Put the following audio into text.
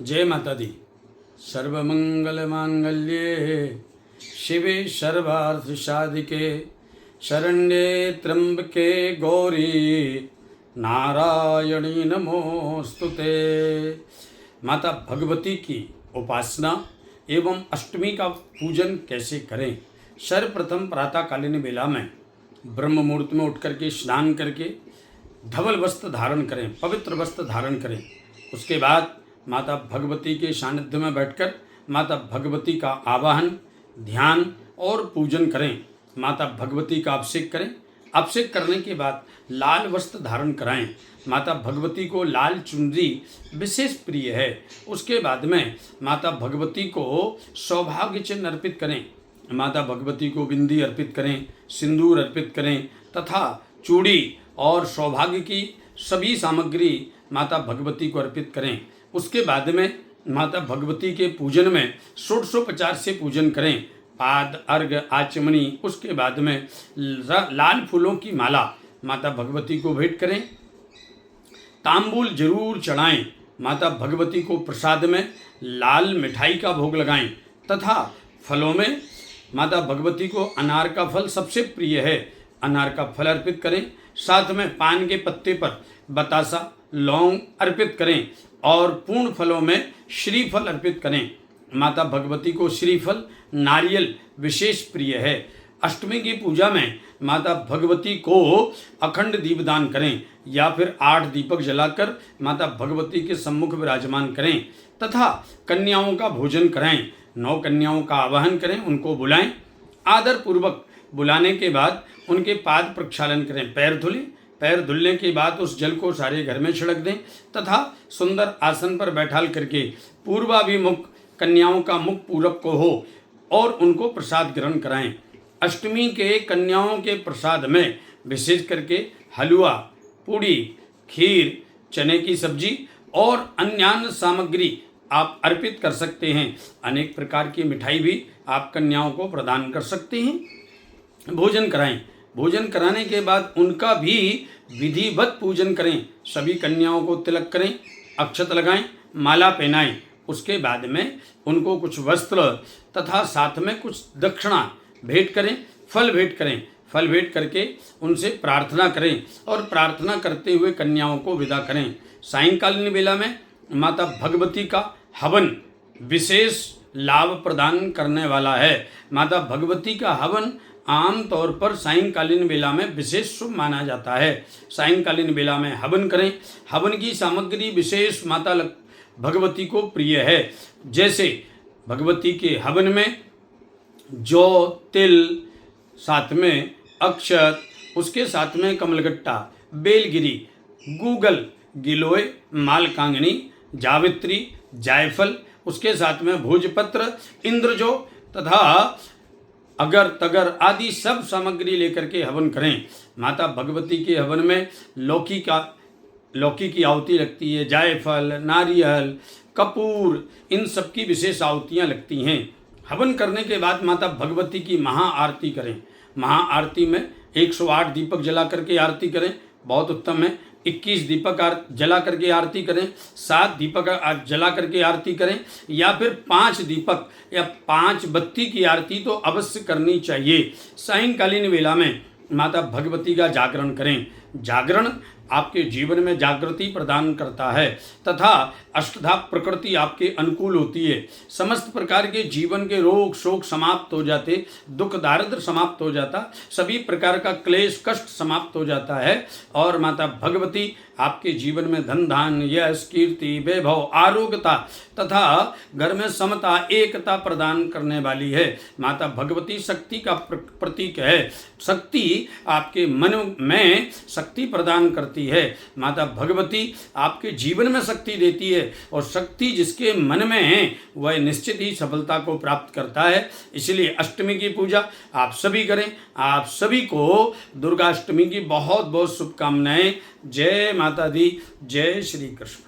जय माता दी। सर्वमंगल मांगल्ये शिवे सर्वार्थ साधिके शरण्ये त्र्यंबके गौरी नारायणी नमोस्तुते। माता भगवती की उपासना एवं अष्टमी का पूजन कैसे करें? सर्वप्रथम प्रातःकालीन बेला में ब्रह्म मुहूर्त में उठ करके स्नान करके धवल वस्त्र धारण करें, पवित्र वस्त्र धारण करें। उसके बाद माता भगवती के सानिध्य में बैठकर माता भगवती का आवाहन, ध्यान और पूजन करें। माता भगवती का अभिषेक करें। अभिषेक करने के बाद लाल वस्त्र धारण कराएं। माता भगवती को लाल चुनरी विशेष प्रिय है। उसके बाद में माता भगवती को सौभाग्य चिन्ह अर्पित करें। माता भगवती को बिंदी अर्पित करें, सिंदूर अर्पित करें तथा चूड़ी और सौभाग्य की सभी सामग्री माता भगवती को अर्पित करें। उसके बाद में माता भगवती के पूजन में षोडशोपचार से पूजन करें। पाद, अर्घ, आचमनी, उसके बाद में लाल फूलों की माला माता भगवती को भेंट करें। तांबूल जरूर चढ़ाएं। माता भगवती को प्रसाद में लाल मिठाई का भोग लगाएं तथा फलों में माता भगवती को अनार का फल सबसे प्रिय है, अनार का फल अर्पित करें। साथ में पान के पत्ते पर बतासा, लौंग अर्पित करें और पूर्ण फलों में श्रीफल अर्पित करें। माता भगवती को श्रीफल, नारियल विशेष प्रिय है। अष्टमी की पूजा में माता भगवती को अखंड दीपदान करें या फिर 8 दीपक जलाकर माता भगवती के सम्मुख विराजमान करें तथा कन्याओं का भोजन कराएं। 9 कन्याओं का आवाहन करें, उनको बुलाएं। आदर पूर्वक बुलाने के बाद उनके पाद प्रक्षालन करें, पैर धुलें। पैर धुलने के बाद उस जल को सारे घर में छिड़क दें तथा सुंदर आसन पर बैठाल करके पूर्वाभिमुख कन्याओं का मुख पूरब को हो और उनको प्रसाद ग्रहण कराएं। अष्टमी के कन्याओं के प्रसाद में विशेष करके हलवा, पूड़ी, खीर, चने की सब्जी और अन्य सामग्री आप अर्पित कर सकते हैं। अनेक प्रकार की मिठाई भी आप कन्याओं को प्रदान कर सकते हैं। भोजन कराएं। भोजन कराने के बाद उनका भी विधिवत पूजन करें। सभी कन्याओं को तिलक करें, अक्षत लगाएं, माला पहनाएं। उसके बाद में उनको कुछ वस्त्र तथा साथ में कुछ दक्षिणा भेंट करें, फल भेंट करें। फल भेंट करके उनसे प्रार्थना करें और प्रार्थना करते हुए कन्याओं को विदा करें। सायंकालीन बेला में माता भगवती का हवन विशेष लाभ प्रदान करने वाला है। माता भगवती का हवन आम तौर पर सायंकालीन बेला में विशेष शुभ माना जाता है। सायंकालीन बेला में हवन करें। हवन की सामग्री विशेष माता भगवती को प्रिय है। जैसे भगवती के हवन में जौ, तिल, साथ में अक्षत, उसके साथ में कमलगट्टा, बेलगिरी, गूगल, गिलोय, मालकांगनी, जावित्री, जायफल, उसके साथ में भोजपत्र, इंद्रजो तथा अगर तगर आदि सब सामग्री लेकर के हवन करें। माता भगवती के हवन में लौकी की आहुति लगती है, जायफल, नारियल, कपूर, इन सब की विशेष आहुतियाँ लगती हैं। हवन करने के बाद माता भगवती की महाआरती करें। महाआरती में 108 दीपक जला करके आरती करें, बहुत उत्तम है। 21 दीपक जला करके आरती करें, 7 दीपक जला करके आरती करें या फिर 5 दीपक या 5 बत्ती की आरती तो अवश्य करनी चाहिए। सायंकालीन वेला में माता भगवती का जागरण करें। जागरण आपके जीवन में जागृति प्रदान करता है तथा अष्टधा प्रकृति आपके अनुकूल होती है। समस्त प्रकार के जीवन के रोग शोक समाप्त हो जाते, दुख दारिद्र समाप्त हो जाता, सभी प्रकार का क्लेश कष्ट समाप्त हो जाता है और माता भगवती आपके जीवन में धन धान, यश, कीर्ति, वैभव, आरोग्यता तथा घर में समता, एकता प्रदान करने वाली है। माता भगवती शक्ति का प्रतीक है। शक्ति आपके मन में शक्ति प्रदान करती है। माता भगवती आपके जीवन में शक्ति देती है और शक्ति जिसके मन में है वह निश्चित ही सफलता को प्राप्त करता है। इसलिए अष्टमी की पूजा आप सभी करें। आप सभी को दुर्गा अष्टमी की बहुत बहुत शुभकामनाएं। जय माता दी, जय श्री कृष्ण।